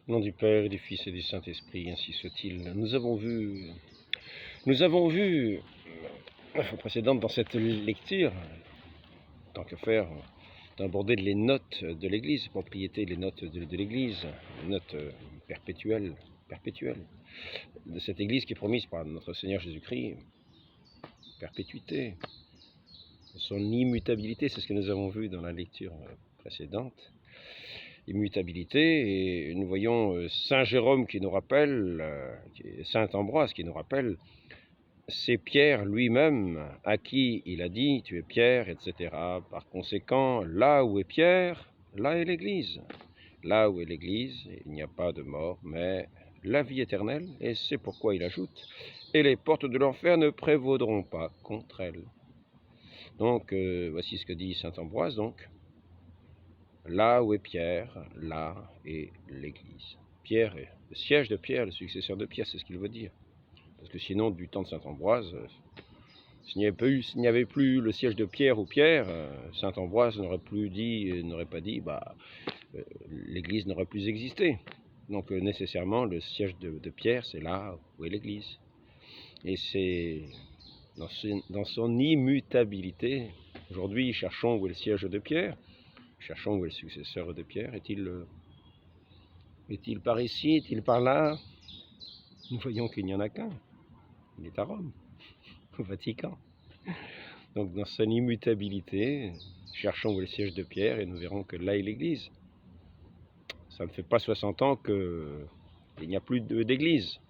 Au nom du Père, et du Fils et du Saint-Esprit, ainsi soit-il. Nous avons vu, la fois précédente dans cette lecture, tant que faire, d'aborder les notes de l'Église, propriété, les notes de l'Église, les notes perpétuelles, de cette Église qui est promise par notre Seigneur Jésus-Christ, perpétuité, son immutabilité, c'est ce que nous avons vu dans la lecture précédente. Immutabilité, et nous voyons Saint Jérôme qui nous rappelle, Saint Ambroise qui nous rappelle, c'est Pierre lui-même à qui il a dit « tu es Pierre », etc. Par conséquent, là où est Pierre, là est l'Église. Là où est l'Église, il n'y a pas de mort, mais la vie éternelle, et c'est pourquoi il ajoute « et les portes de l'enfer ne prévaudront pas contre elle ». Donc, voici ce que dit Saint Ambroise, donc. Là où est Pierre, là est l'Église. Pierre est le siège de Pierre, le successeur de Pierre, c'est ce qu'il veut dire. Parce que sinon, du temps de saint Ambroise, s'il n'y avait plus le siège de Pierre ou Pierre, saint Ambroise n'aurait pas dit, l'Église n'aurait plus existé. Donc nécessairement, le siège de Pierre, c'est là où est l'Église. Et c'est dans son immutabilité. Aujourd'hui, cherchons où est le siège de Pierre. Cherchons où est le successeur de Pierre. Est-il par ici? Est-il par là? Nous voyons qu'il n'y en a qu'un. Il est à Rome, au Vatican. Donc dans son immutabilité, cherchons où est le siège de Pierre et nous verrons que là est l'Église. Ça ne fait pas 60 ans qu'il n'y a plus d'Église.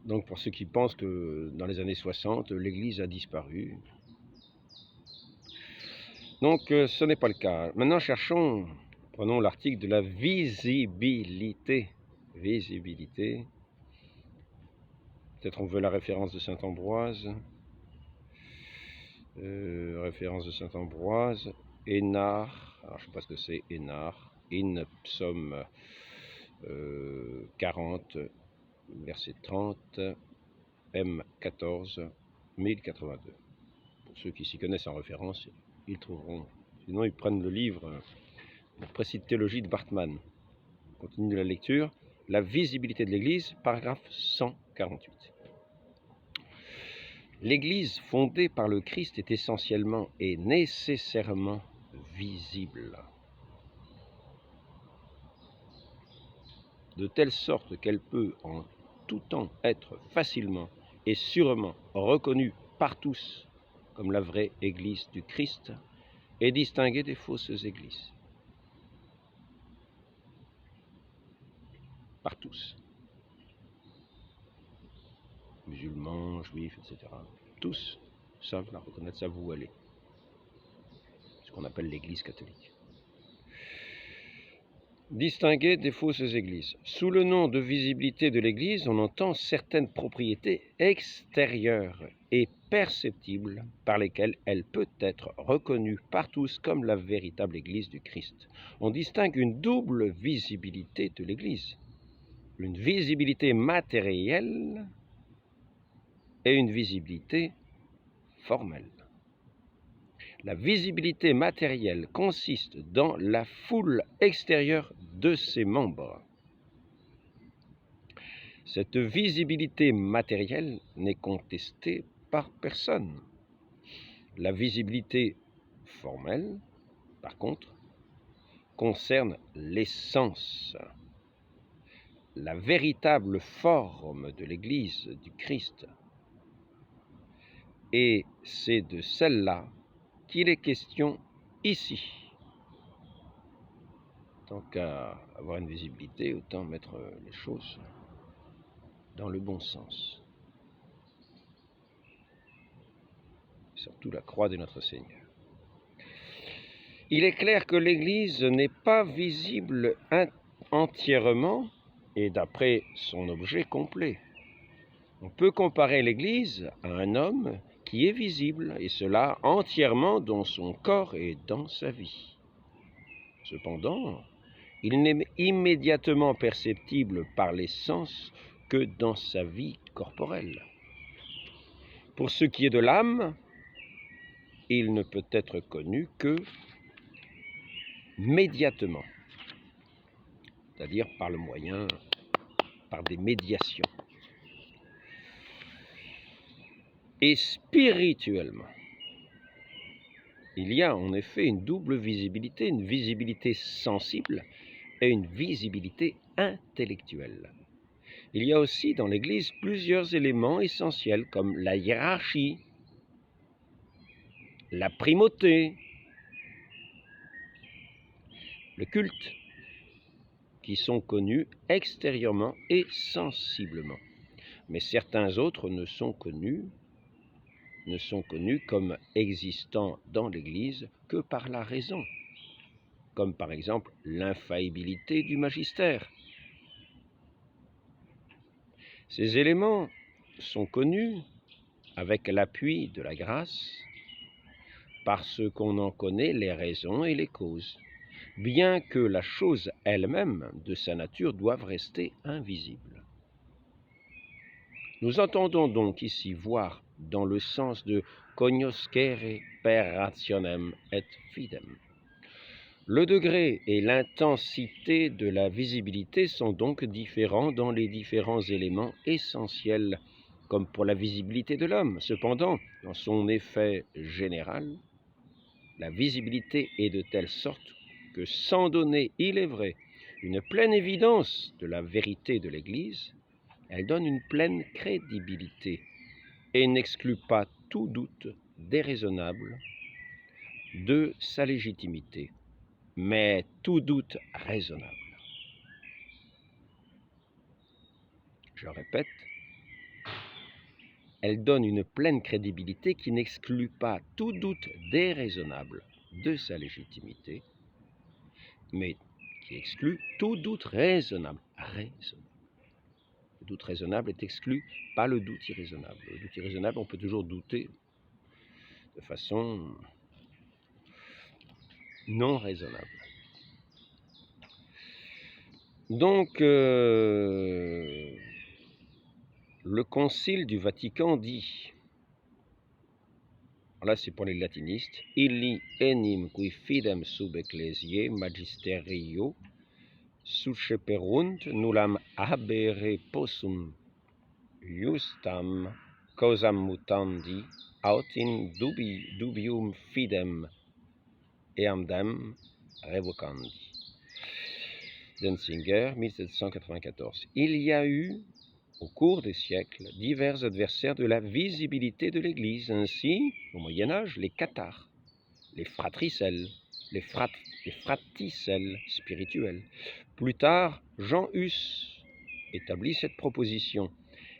Donc pour ceux qui pensent que dans les années 60, l'Église a disparu. Donc ce n'est pas le cas. Maintenant prenons l'article de la visibilité. Visibilité. Peut-être on veut la référence de saint Ambroise. Référence de saint Ambroise. Énard. Alors je ne sais pas ce que c'est, Énard. In psaume 40, verset 30, M14, 1082. Pour ceux qui s'y connaissent en référence, ils trouveront. Sinon, ils prennent le livre Précis de théologie de Bartmann. On continue la lecture. La visibilité de l'Église, paragraphe 148. L'Église fondée par le Christ est essentiellement et nécessairement visible, de telle sorte qu'elle peut en tout temps être facilement et sûrement reconnue par tous comme la vraie Église du Christ et distinguée des fausses églises. Par tous. Musulmans, juifs, etc. Tous savent la reconnaître, savent où elle est. Ce qu'on appelle l'Église catholique. Distinguer des fausses églises. Sous le nom de visibilité de l'Église, on entend certaines propriétés extérieures et perceptibles par lesquelles elle peut être reconnue par tous comme la véritable Église du Christ. On distingue une double visibilité de l'Église. Une visibilité matérielle et une visibilité formelle. La visibilité matérielle consiste dans la foule extérieure de ses membres. Cette visibilité matérielle n'est contestée par personne. La visibilité formelle, par contre, concerne l'essence, la véritable forme de l'Église du Christ. Et c'est de celle-là qu'il est question ici. Tant qu'à avoir une visibilité, autant mettre les choses dans le bon sens. Surtout la croix de notre Seigneur. Il est clair que l'Église n'est pas visible entièrement et d'après son objet complet. On peut comparer l'Église à un homme qui est visible, et cela entièrement dans son corps et dans sa vie. Cependant, il n'est immédiatement perceptible par les sens que dans sa vie corporelle. Pour ce qui est de l'âme, il ne peut être connu que médiatement. c'est-à-dire par des médiations. Et spirituellement, il y a en effet une double visibilité, une visibilité sensible et une visibilité intellectuelle. Il y a aussi dans l'Église plusieurs éléments essentiels comme la hiérarchie, la primauté, le culte, qui sont connus extérieurement et sensiblement. Mais certains autres ne sont connus comme existant dans l'Église que par la raison, comme par exemple l'infaillibilité du magistère. Ces éléments sont connus avec l'appui de la grâce parce qu'on en connaît les raisons et les causes, bien que la chose elle-même de sa nature doive rester invisible. Nous entendons donc ici voir dans le sens de cognoscere per rationem et fidem. Le degré et l'intensité de la visibilité sont donc différents dans les différents éléments essentiels, comme pour la visibilité de l'homme. Cependant, dans son effet général, la visibilité est de telle sorte que sans donner, il est vrai, une pleine évidence de la vérité de l'Église, elle donne une pleine crédibilité et n'exclut pas tout doute déraisonnable de sa légitimité, mais tout doute raisonnable. Je répète, elle donne une pleine crédibilité qui n'exclut pas tout doute déraisonnable de sa légitimité, mais qui exclut tout doute raisonnable. Le doute raisonnable est exclu, pas le doute irraisonnable. Le doute irraisonnable, on peut toujours douter de façon non raisonnable. Donc, le Concile du Vatican dit, là c'est pour les latinistes, illi enim qui fidem sub ecclesiae magisterio susceperunt nullam habere possum justam causam mutandi aut in dubium fidem eamdem revocandi. Denzinger, 1794. Il y a eu, au cours des siècles, divers adversaires de la visibilité de l'Église. Ainsi, au Moyen-Âge, les cathars, les fratricelles, les fraticelles spirituelles. Plus tard, Jean Hus établit cette proposition.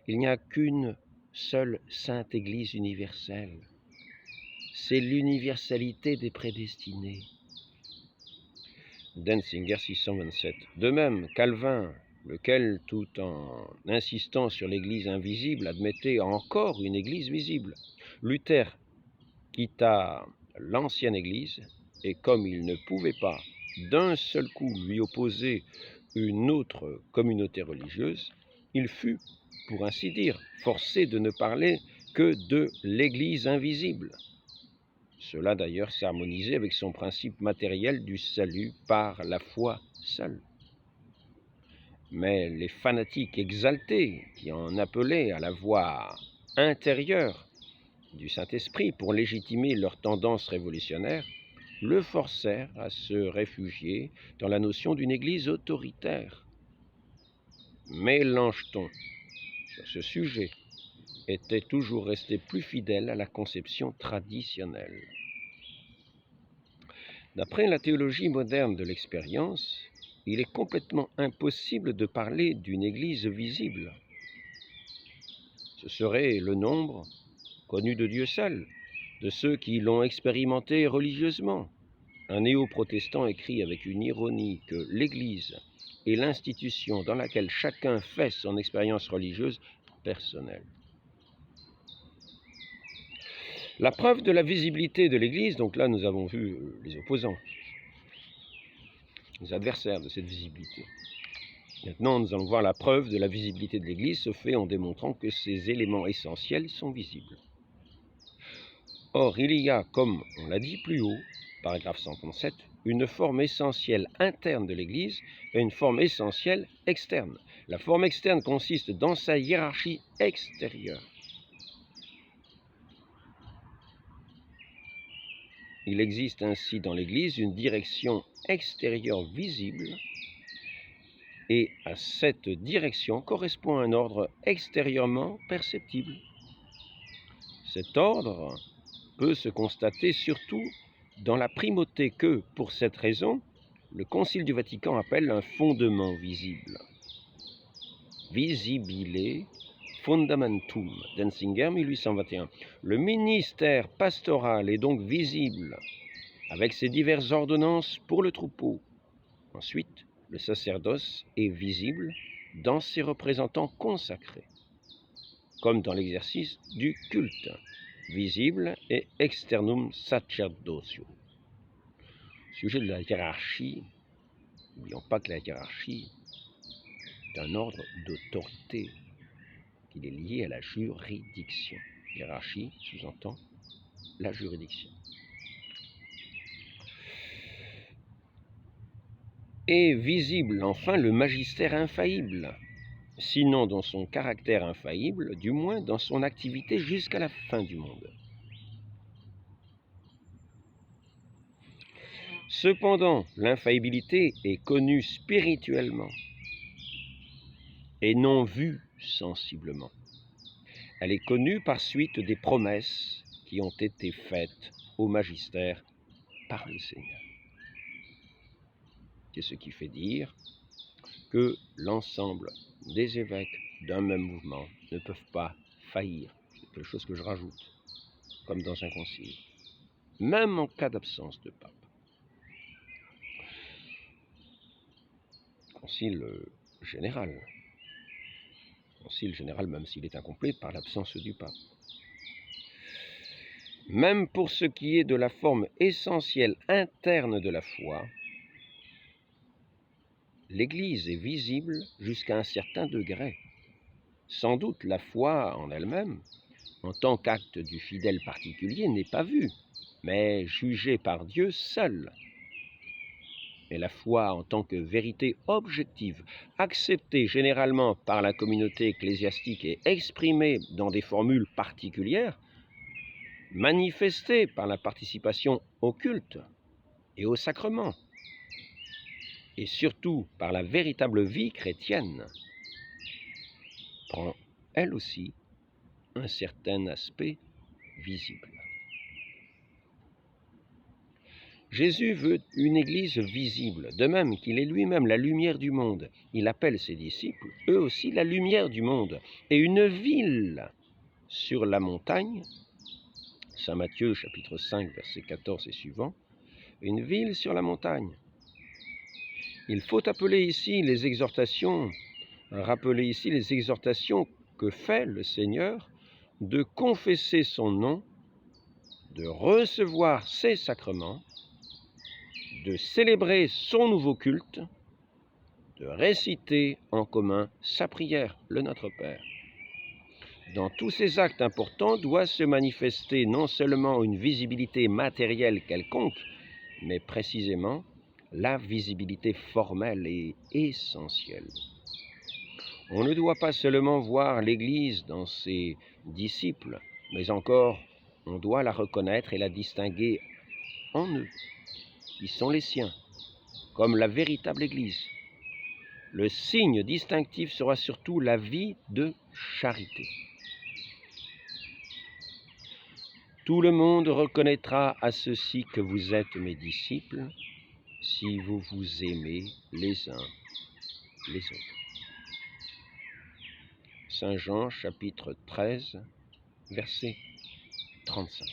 Il n'y a qu'une seule sainte Église universelle. C'est l'universalité des prédestinés. Denzinger 627. De même, Calvin, lequel, tout en insistant sur l'Église invisible, admettait encore une Église visible. Luther quitta l'ancienne Église, et comme il ne pouvait pas d'un seul coup lui opposer une autre communauté religieuse, il fut, pour ainsi dire, forcé de ne parler que de l'Église invisible. Cela d'ailleurs s'harmonisait avec son principe matériel du salut par la foi seule. Mais les fanatiques exaltés qui en appelaient à la voix intérieure du Saint-Esprit pour légitimer leur tendance révolutionnaire, le forcèrent à se réfugier dans la notion d'une Église autoritaire. Mélanchton, sur ce sujet, était toujours resté plus fidèle à la conception traditionnelle. D'après la théologie moderne de l'expérience, il est complètement impossible de parler d'une Église visible. Ce serait le nombre, connu de Dieu seul, de ceux qui l'ont expérimenté religieusement. Un néo-protestant écrit avec une ironie que l'Église est l'institution dans laquelle chacun fait son expérience religieuse personnelle. La preuve de la visibilité de l'Église, donc là nous avons vu les opposants, les adversaires de cette visibilité. Maintenant nous allons voir la preuve de la visibilité de l'Église se fait en démontrant que ces éléments essentiels sont visibles. Or il y a, comme on l'a dit plus haut, paragraphe 137, une forme essentielle interne de l'Église et une forme essentielle externe. La forme externe consiste dans sa hiérarchie extérieure. Il existe ainsi dans l'Église une direction extérieure visible, et à cette direction correspond un ordre extérieurement perceptible. Cet ordre peut se constater surtout dans la primauté que, pour cette raison, le Concile du Vatican appelle un fondement visible. Visibile fundamentum, Denzinger, 1821. Le ministère pastoral est donc visible, avec ses diverses ordonnances pour le troupeau. Ensuite, le sacerdoce est visible dans ses représentants consacrés, comme dans l'exercice du culte, visible et externum sacerdotio. Au sujet de la hiérarchie, n'oublions pas que la hiérarchie est un ordre d'autorité, qu'il est lié à la juridiction. Hiérarchie sous-entend la juridiction. Est visible enfin le magistère infaillible, sinon dans son caractère infaillible, du moins dans son activité jusqu'à la fin du monde. Cependant, l'infaillibilité est connue spirituellement et non vue sensiblement. Elle est connue par suite des promesses qui ont été faites au magistère par le Seigneur. C'est ce qui fait dire que l'ensemble des évêques d'un même mouvement ne peuvent pas faillir. C'est quelque chose que je rajoute, comme dans un concile, même en cas d'absence de pape. Concile général, même s'il est incomplet par l'absence du pape. Même pour ce qui est de la forme essentielle interne de la foi, l'Église est visible jusqu'à un certain degré. Sans doute la foi en elle-même, en tant qu'acte du fidèle particulier, n'est pas vue, mais jugée par Dieu seul. Mais la foi en tant que vérité objective, acceptée généralement par la communauté ecclésiastique et exprimée dans des formules particulières, manifestée par la participation au culte et au sacrement, et surtout par la véritable vie chrétienne, prend elle aussi un certain aspect visible. Jésus veut une Église visible, de même qu'il est lui-même la lumière du monde. Il appelle ses disciples, eux aussi, la lumière du monde. Et une ville sur la montagne, Saint Matthieu chapitre 5, versets 14 et suivants, une ville sur la montagne. Il faut rappeler ici les exhortations que fait le Seigneur de confesser son nom, de recevoir ses sacrements, de célébrer son nouveau culte, de réciter en commun sa prière, le Notre Père. Dans tous ces actes importants doit se manifester non seulement une visibilité matérielle quelconque, mais précisément la visibilité formelle et essentielle. On ne doit pas seulement voir l'Église dans ses disciples, mais encore on doit la reconnaître et la distinguer en eux, qui sont les siens, comme la véritable Église. Le signe distinctif sera surtout la vie de charité. Tout le monde reconnaîtra à ceci que vous êtes mes disciples, si vous vous aimez les uns les autres. Saint Jean, chapitre 13, verset 35.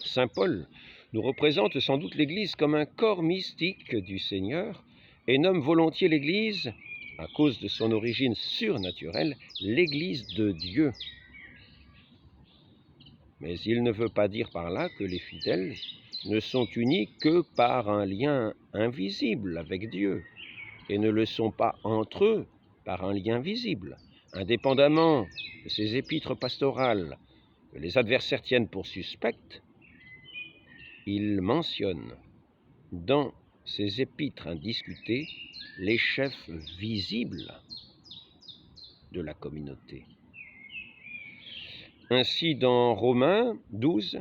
Saint Paul nous représente sans doute l'Église comme un corps mystique du Seigneur et nomme volontiers l'Église, à cause de son origine surnaturelle, l'Église de Dieu. Mais il ne veut pas dire par là que les fidèles ne sont unis que par un lien invisible avec Dieu et ne le sont pas entre eux par un lien visible. Indépendamment de ces épîtres pastorales que les adversaires tiennent pour suspectes, il mentionne dans ses épîtres indiscutées les chefs visibles de la communauté. Ainsi, dans Romains 12,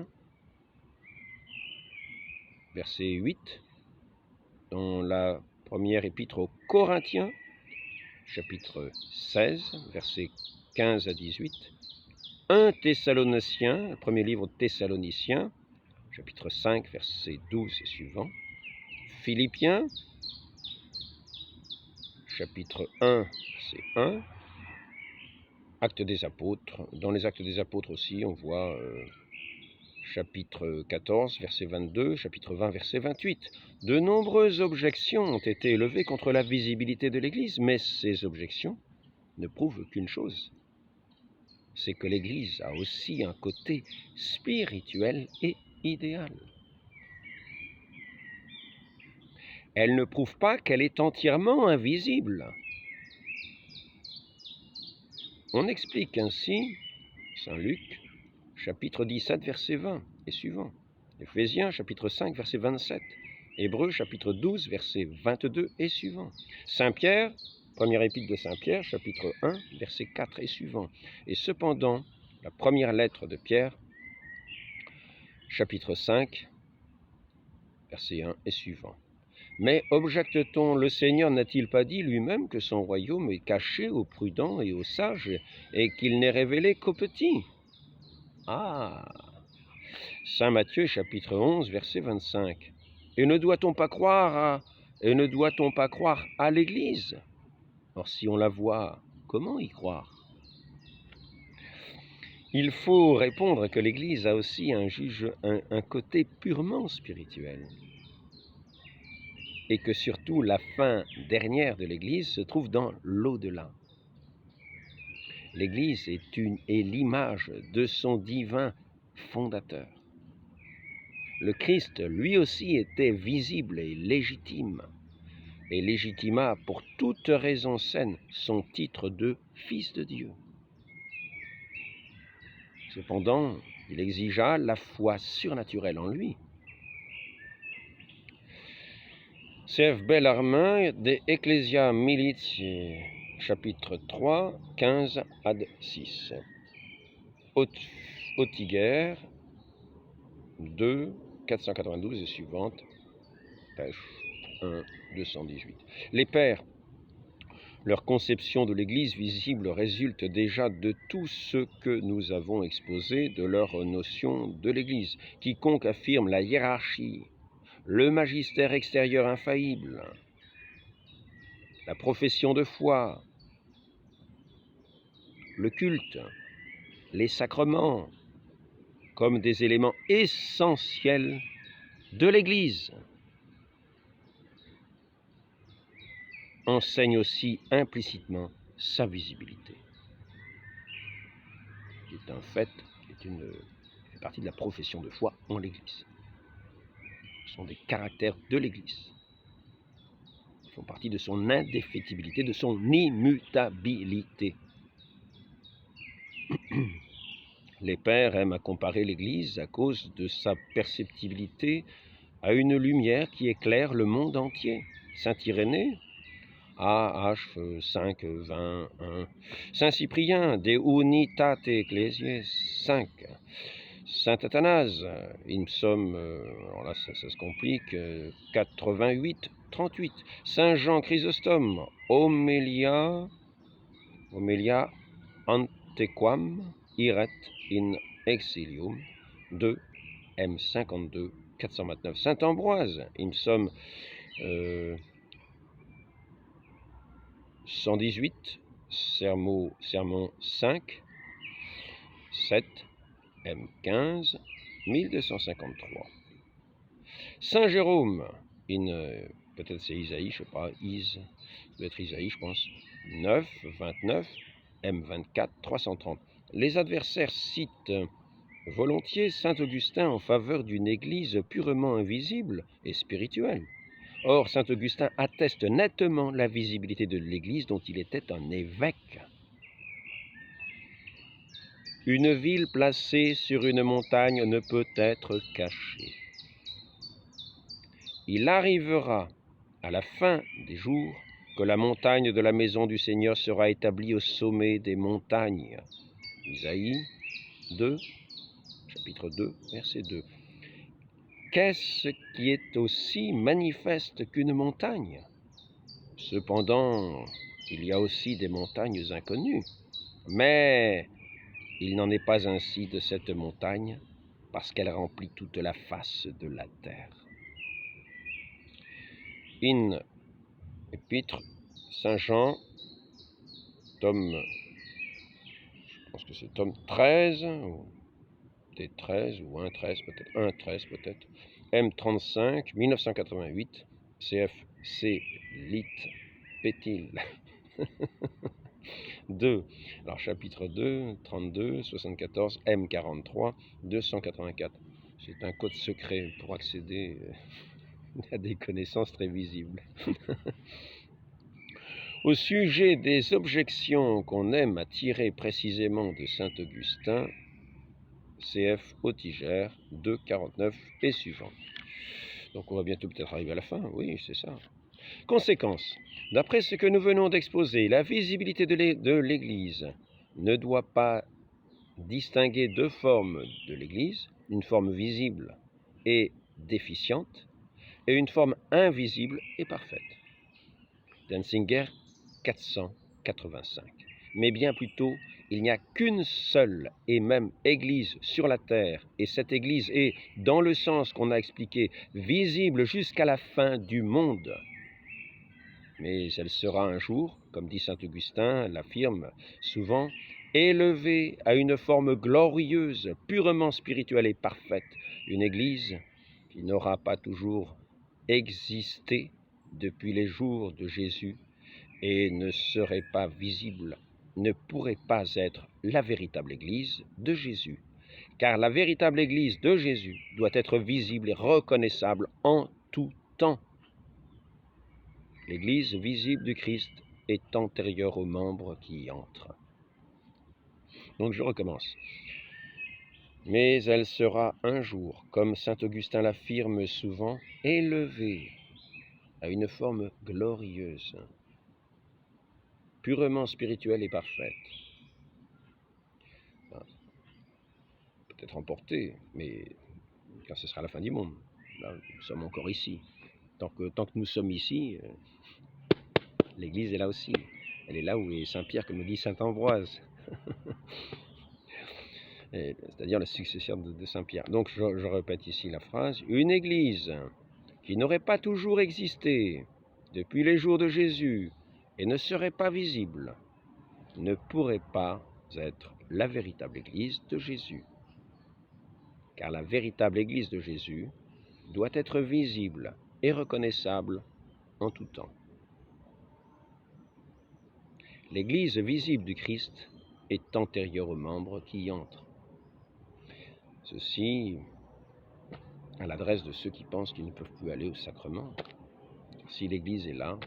verset 8, dans la première épître aux Corinthiens, chapitre 16, versets 15 à 18, 1 Thessaloniciens, le premier livre de Thessaloniciens, chapitre 5, versets 12 et suivants, Philippiens, chapitre 1, verset 1, Actes des Apôtres. Dans les Actes des Apôtres aussi, on voit chapitre 14, verset 22, chapitre 20, verset 28. De nombreuses objections ont été élevées contre la visibilité de l'Église, mais ces objections ne prouvent qu'une chose, c'est que l'Église a aussi un côté spirituel et idéal. Elle ne prouve pas qu'elle est entièrement invisible. On explique ainsi, Saint Luc, chapitre 17, verset 20 et suivant, Éphésiens, chapitre 5, verset 27, Hébreux, chapitre 12, verset 22 et suivant, Saint Pierre, première épître de Saint Pierre, chapitre 1, verset 4 et suivant, et cependant, la première lettre de Pierre, chapitre 5, verset 1 et suivant. Mais objecte-t-on, le Seigneur n'a-t-il pas dit lui-même que son royaume est caché aux prudents et aux sages, et qu'il n'est révélé qu'aux petits? Ah, Saint Matthieu, chapitre 11, verset 25. Et ne doit-on pas croire à l'Église? Or, si on la voit, comment y croire? Il faut répondre que l'Église a aussi un côté purement spirituel, et que surtout la fin dernière de l'Église se trouve dans l'au-delà. L'Église est l'image de son divin fondateur. Le Christ, lui aussi, était visible et légitime, et légitima pour toute raison saine son titre de Fils de Dieu. Cependant, il exigea la foi surnaturelle en lui. C.F. Bellarmin de Ecclesia Militiae, chapitre 3, 15 ad 6. Autiger 2, 492 et suivante, page 1, 218. Les pères, leur conception de l'Église visible résulte déjà de tout ce que nous avons exposé de leur notion de l'Église. Quiconque affirme la hiérarchie, le magistère extérieur infaillible, la profession de foi, le culte, les sacrements, comme des éléments essentiels de l'Église, enseigne aussi implicitement sa visibilité, qui est un fait, qui fait partie de la profession de foi en l'Église. Ce sont des caractères de l'Église. Ils font partie de son indéfectibilité, de son immutabilité. Les pères aiment à comparer l'Église à cause de sa perceptibilité à une lumière qui éclaire le monde entier. Saint Irénée, AH 5, 20, 1. Saint Cyprien, De Unitate Ecclesiae 5. Saint Athanase, in somme, alors là ça se complique, 88, 38. Saint Jean Chrysostome, Homilia antequam iret in exilium, 2, M52, 429. Saint Ambroise, in somme, 118, sermon 5, 7, M15, 1253. Saint Jérôme, peut-être c'est Isaïe, je ne sais pas, ça doit être Isaïe, je pense, 9, 29, M24, 330. Les adversaires citent volontiers saint Augustin en faveur d'une église purement invisible et spirituelle. Or, saint Augustin atteste nettement la visibilité de l'Église dont il était un évêque. Une ville placée sur une montagne ne peut être cachée. Il arrivera à la fin des jours que la montagne de la maison du Seigneur sera établie au sommet des montagnes. Isaïe 2, chapitre 2, verset 2. Qu'est-ce qui est aussi manifeste qu'une montagne? Cependant, il y a aussi des montagnes inconnues. Mais il n'en est pas ainsi de cette montagne, parce qu'elle remplit toute la face de la terre. In Épître Saint Jean, tome, je pense que c'est tome 13, ou peut-être 13, ou 1.13 peut-être, 1.13 peut-être, M35, 1988, CFC Lit Pétil 2. Alors chapitre 2, 32, 74, M43, 284. C'est un code secret pour accéder à des connaissances très visibles. Au sujet des objections qu'on aime à tirer précisément de saint Augustin, CF Autigère 2, 49 et suivant. Donc on va bientôt peut-être arriver à la fin, oui, c'est ça. Conséquence, d'après ce que nous venons d'exposer, la visibilité de l'Église ne doit pas distinguer deux formes de l'Église, une forme visible et déficiente, et une forme invisible et parfaite. Denzinger 485. Mais bien plutôt, il n'y a qu'une seule et même Église sur la terre, et cette Église est, dans le sens qu'on a expliqué, visible jusqu'à la fin du monde. Mais elle sera un jour, comme dit saint Augustin, l'affirme souvent, élevée à une forme glorieuse, purement spirituelle et parfaite, une Église qui n'aura pas toujours existé depuis les jours de Jésus et ne serait pas visible, ne pourrait pas être la véritable Église de Jésus, car la véritable Église de Jésus doit être visible et reconnaissable en tout temps. L'Église visible du Christ est antérieure aux membres qui y entrent. Donc je recommence. Mais elle sera un jour, comme saint Augustin l'affirme souvent, élevée à une forme glorieuse, purement spirituelle et parfaite. Peut-être emportée, mais car ce sera la fin du monde. Là, nous sommes encore ici. Tant que nous sommes ici, l'Église est là aussi. Elle est là où est Saint-Pierre, comme nous dit saint Ambroise. C'est-à-dire le successeur de Saint-Pierre. Donc je répète ici la phrase. Une Église qui n'aurait pas toujours existé depuis les jours de Jésus et ne serait pas visible, ne pourrait pas être la véritable Église de Jésus. Car la véritable Église de Jésus doit être visible et reconnaissable en tout temps. L'Église visible du Christ est antérieure aux membres qui y entrent. Ceci à l'adresse de ceux qui pensent qu'ils ne peuvent plus aller au sacrement. Si l'Église est là,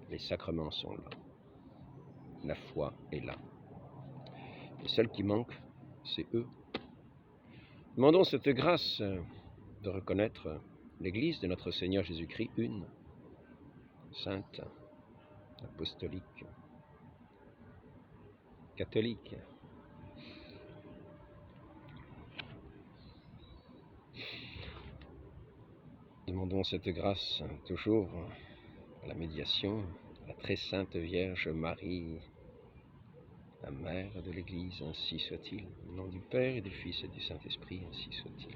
les sacrements sont là. La foi est là. Les seuls qui manquent, c'est eux. Demandons cette grâce de reconnaître l'Église de notre Seigneur Jésus-Christ, une, sainte, apostolique, catholique. Demandons cette grâce toujours à la médiation, à la très sainte Vierge Marie, la mère de l'Église, ainsi soit-il. Au nom du Père et du Fils et du Saint-Esprit, ainsi soit-il.